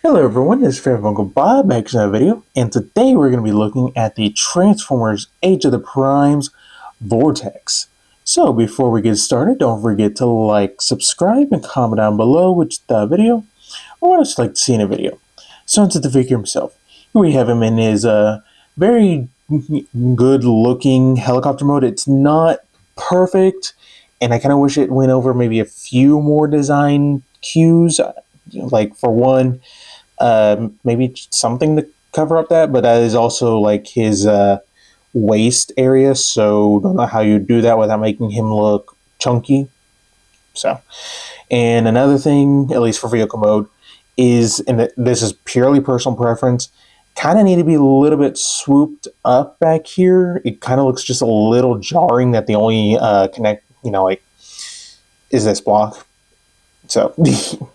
Hello everyone, this is Favorite Uncle Bob back to another video, and today we're going to be looking at the Transformers Age of the Primes Vortex. So before we get started, don't forget to like, subscribe, and comment down below which the video or what else you'd like to see in a video. So into the figure himself. Here we have him in his very good looking helicopter mode. It's not perfect, and I kind of wish it went over maybe a few more design cues. Like for one, maybe something to cover up that, but that is also like his waist area, so don't know how you do that without making him look chunky. So, and another thing, at least for vehicle mode, is, and this is purely personal preference, kind of need to be a little bit swooped up back here. It kind of looks just a little jarring that the only is this block. So,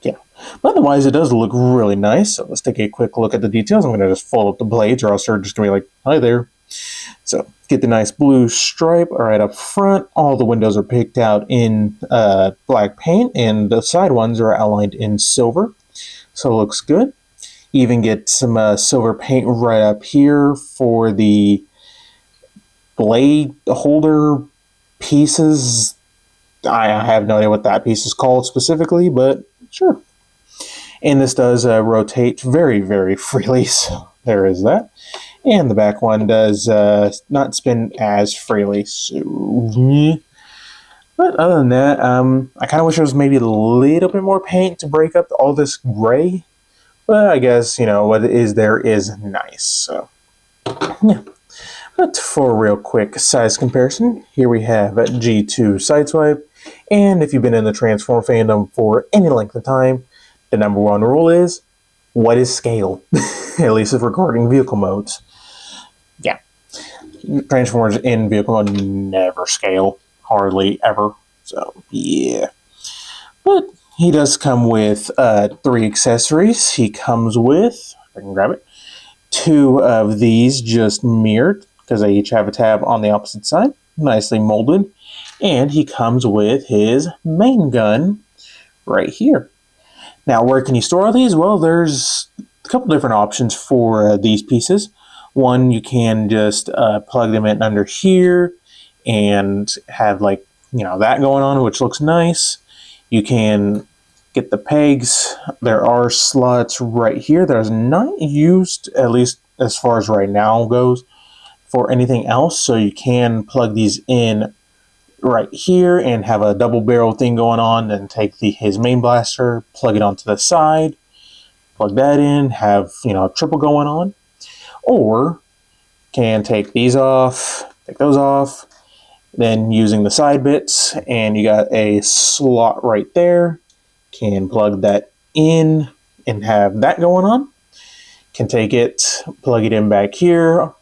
yeah. But otherwise, it does look really nice. So let's take a quick look at the details. I'm going to just fold up the blades, or else they're just going to be like, hi there. So get the nice blue stripe right up front. All the windows are picked out in black paint, and the side ones are outlined in silver. So it looks good. You even get some silver paint right up here for the blade holder pieces. I have no idea what that piece is called specifically, but sure. And this does rotate very, very freely, so there is that. And the back one does not spin as freely. So, but other than that, I kind of wish there was maybe a little bit more paint to break up all this gray. But I guess, what is there is nice. So, yeah. But for a real quick size comparison, here we have a G2 Sideswipe. And if you've been in the Transform fandom for any length of time, the number one rule is, what is scale? At least if regarding vehicle modes. Yeah. Transformers in vehicle mode never scale. Hardly ever. So, yeah. But he does come with 3 accessories. He comes with, if I can grab it, 2 of these just mirrored, because they each have a tab on the opposite side. Nicely molded. And he comes with his main gun right here. Now, where can you store all these? Well, there's a couple different options for these pieces. One, you can just plug them in under here and have that going on, which looks nice. You can get the pegs. There are slots right here that are not used, at least as far as right now goes, for anything else. So you can plug these in right here and have a double barrel thing going on, and take his main blaster, plug it onto the side, plug that in, have a triple going on. Or can take these off, take those off, then using the side bits, and you got a slot right there, can plug that in and have that going on. Can take it, plug it in back here,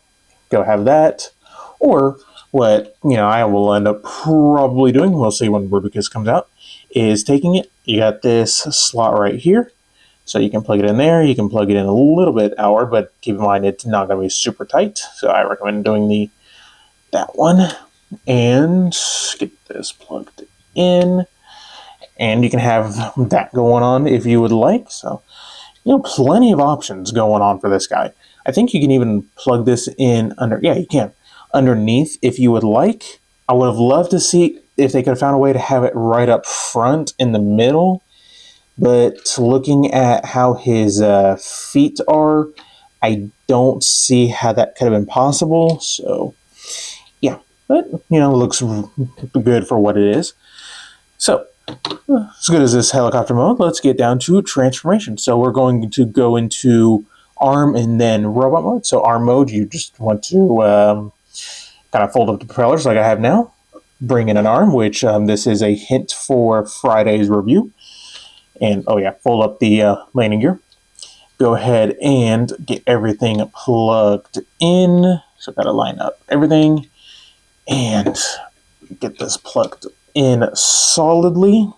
go have that. Or what I will end up probably doing, we'll see when Bruticus comes out, is taking it. You got this slot right here, so you can plug it in there. You can plug it in a little bit outward, but keep in mind it's not going to be super tight. So I recommend doing that one, and get this plugged in, and you can have that going on if you would like. So plenty of options going on for this guy. I think you can even plug this in under. Yeah, you can. Underneath, if you would like. I would have loved to see if they could have found a way to have it right up front in the middle, but looking at how his feet are, I don't see how that could have been possible. So yeah, but looks good for what it is. So as good as this helicopter mode, let's get down to transformation. So we're going to go into arm and then robot mode. So arm mode, you just want to kind of fold up the propellers like I have now. Bring in an arm, which this is a hint for Friday's review. And, oh yeah, fold up the landing gear. Go ahead and get everything plugged in. So got to line up everything. And get this plugged in solidly.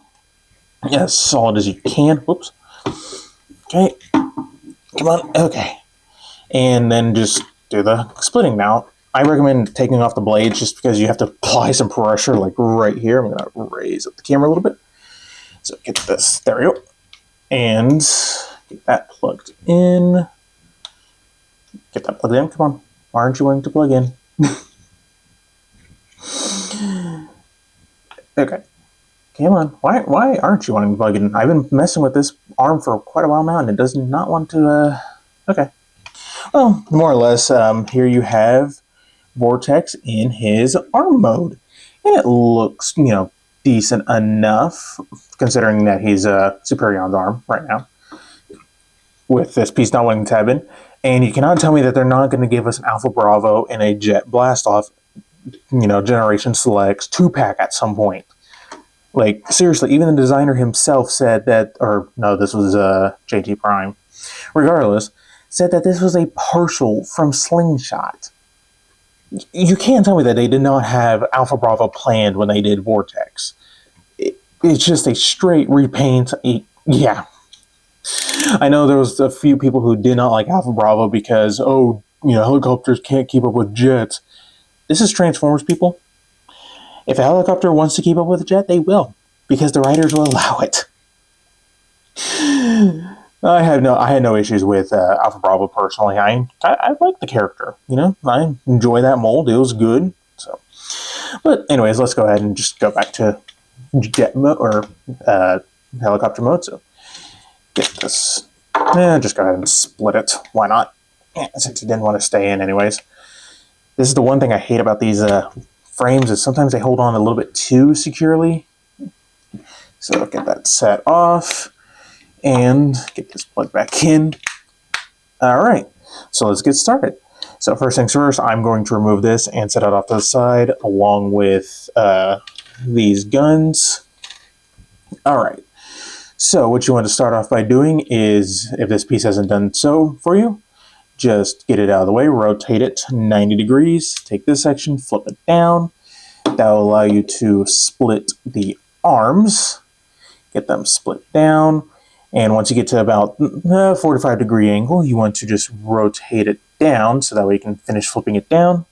As solid as you can. Whoops. Okay. Come on. Okay. And then just do the splitting. Now, I recommend taking off the blades just because you have to apply some pressure like right here. I'm going to raise up the camera a little bit. So get this. There we go. And Get that plugged in. Get that plugged in. Come on. Why aren't you wanting to plug in? Okay. Come on. Why aren't you wanting to plug in? I've been messing with this arm for quite a while now, and it does not want to, Okay. Well, more or less, here you have Vortex in his arm mode. And it looks, decent enough, considering that he's Superion's arm right now, with this piece not wanting to tab in. And you cannot tell me that they're not going to give us an Alpha Bravo and a Jet Blastoff, Generation Selects 2-pack at some point. Like, seriously, even the designer himself said that, or no, this was JT Prime, regardless, said that this was a partial from Slingshot. You can't tell me that they did not have Alpha Bravo planned when they did Vortex. It's just a straight repaint. Yeah. I know there was a few people who did not like Alpha Bravo because, helicopters can't keep up with jets. This is Transformers, people. If a helicopter wants to keep up with a jet, they will, because the writers will allow it. I had no issues with Alpha Bravo personally. I like the character, I enjoy that mold. It was good. So, but anyways, let's go ahead and just go back to jet mode or helicopter mode. So get this. Just go ahead and split it. Why not? Since you didn't want to stay in anyways. This is the one thing I hate about these frames is sometimes they hold on a little bit too securely. So get that set off and get this plugged back in. All right, so let's get started. So first things first, I'm going to remove this and set it off to the side along with these guns. All right, so what you want to start off by doing is, if this piece hasn't done so for you, just get it out of the way, rotate it 90 degrees, take this section, flip it down. That will allow you to split the arms, get them split down. And once you get to about 45 degree angle, you want to just rotate it down so that way you can finish flipping it down.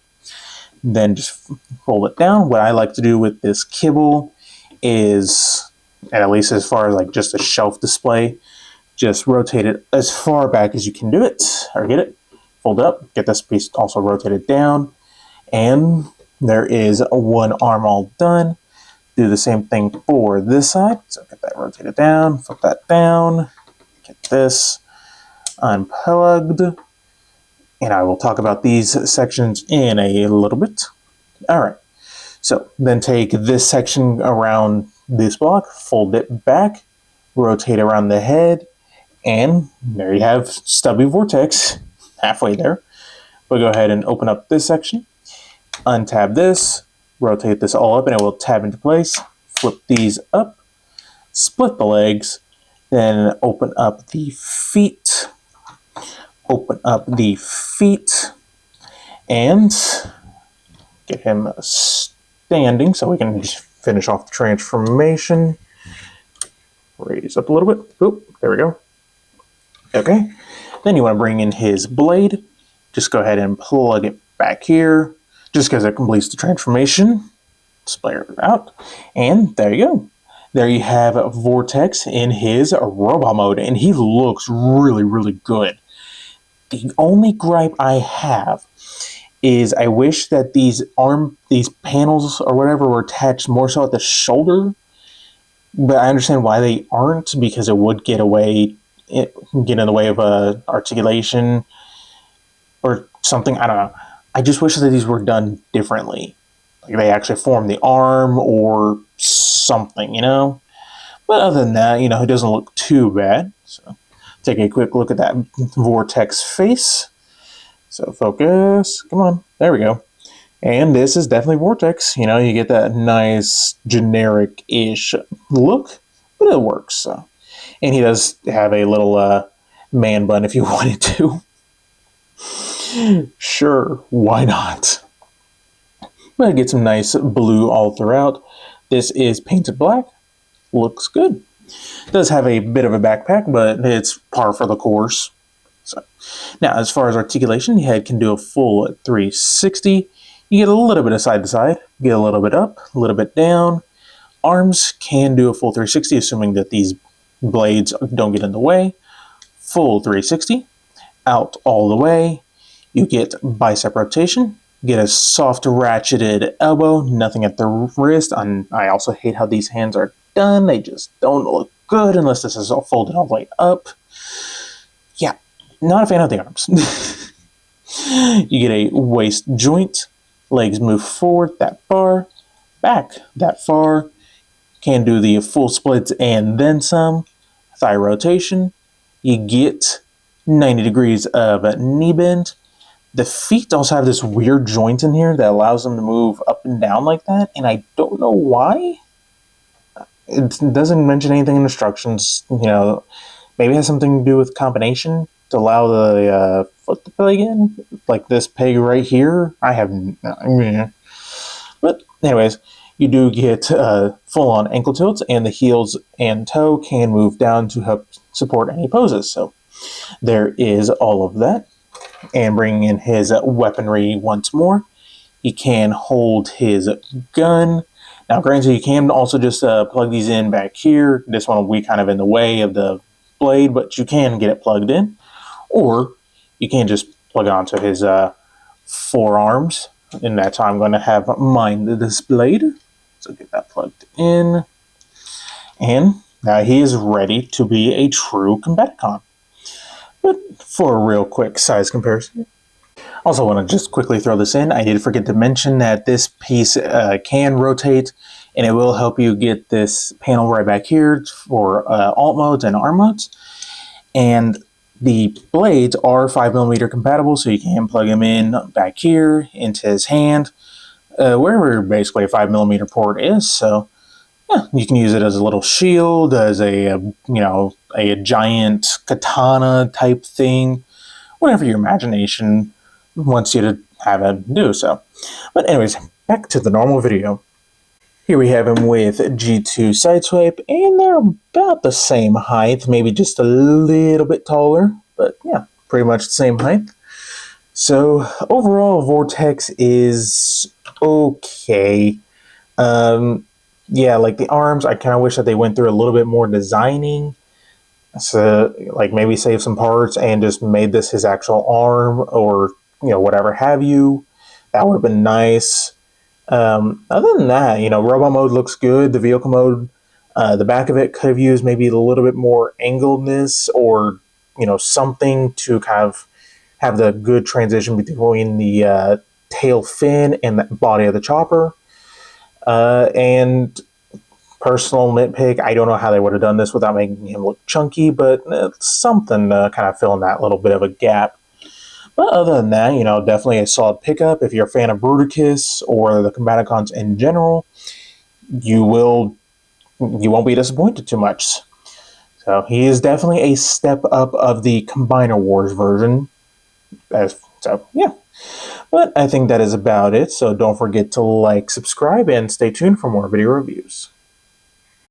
Then just fold it down. What I like to do with this kibble is, at least as far as like just a shelf display, just rotate it as far back as you can do it, or get it, fold it up, get this piece also rotated down, and there is one arm all done. Do the same thing for this side. So get that rotated down, flip that down, get this unplugged, and I will talk about these sections in a little bit. All right, so then take this section around this block, fold it back, rotate around the head, and there you have Stubby Vortex, halfway there. We'll go ahead and open up this section, untab this, rotate this all up, and it will tab into place. Flip these up, split the legs, then open up the feet, and get him standing so we can just finish off the transformation. Raise up a little bit. Oop, there we go. Okay, then you want to bring in his blade. Just go ahead and plug it back here, just because it completes the transformation. Splatter it out, and there you go. There you have Vortex in his robot mode, and he looks really, really good. The only gripe I have is I wish that these panels or whatever were attached more so at the shoulder, but I understand why they aren't, because it would get in the way of articulation or something. I don't know. I just wish that these were done differently. Like they actually form the arm or something, But other than that, it doesn't look too bad. So take a quick look at that Vortex face. So focus. Come on. There we go. And this is definitely Vortex. You get that nice generic-ish look, but it works. So. And he does have a little man bun if you wanted to. Sure, why not? But get some nice blue all throughout. This is painted black. Looks good. Does have a bit of a backpack, but it's par for the course. So, now, as far as articulation, the head can do a full 360. You get a little bit of side to side, get a little bit up, a little bit down. Arms can do a full 360, assuming that these blades don't get in the way. full 360, out all the way. You get bicep rotation, get a soft ratcheted elbow, nothing at the wrist. I also hate how these hands are done. They just don't look good unless this is all folded all the way up. Yeah, not a fan of the arms. You get a waist joint, legs move forward that far, back that far, can do the full splits and then some, thigh rotation, you get 90 degrees of knee bend. The feet also have this weird joint in here that allows them to move up and down like that, and I don't know why. It doesn't mention anything in instructions. Maybe it has something to do with combination to allow the foot to play again. Like this peg right here. But anyways, you do get full-on ankle tilts, and the heels and toe can move down to help support any poses. So there is all of that. And bringing in his weaponry once more, he can hold his gun. Now, granted, you can also just plug these in back here. This one will be kind of in the way of the blade, but you can get it plugged in. Or you can just plug it onto his forearms. In that time, I'm going to have mine displayed. So get that plugged in. And now he is ready to be a true Combaticon. But for a real quick size comparison, also want to just quickly throw this in. I did forget to mention that this piece can rotate, and it will help you get this panel right back here for alt modes and arm modes. And the blades are 5mm compatible, so you can plug them in back here into his hand, wherever basically a 5mm port is. So yeah, you can use it as a little shield, as a giant katana type thing, whatever your imagination wants you to have it do so. But anyways, back to the normal video. Here we have him with G2 Sideswipe, and they're about the same height, maybe just a little bit taller, but yeah, pretty much the same height. So overall, Vortex is okay. Yeah, like the arms, I kind of wish that they went through a little bit more designing. So, like, maybe save some parts and just made this his actual arm, or whatever have you. That would have been nice. Other than that, robot mode looks good. The vehicle mode, the back of it could have used maybe a little bit more angledness, or something to kind of have the good transition between the tail fin and the body of the chopper. And personal nitpick, I don't know how they would have done this without making him look chunky, but it's something to kind of fill in that little bit of a gap. But other than that, definitely a solid pickup. If you're a fan of Bruticus or the Combaticons in general, you won't be disappointed too much. So he is definitely a step up of the Combiner Wars version. Yeah. But I think that is about it. So don't forget to like, subscribe, and stay tuned for more video reviews.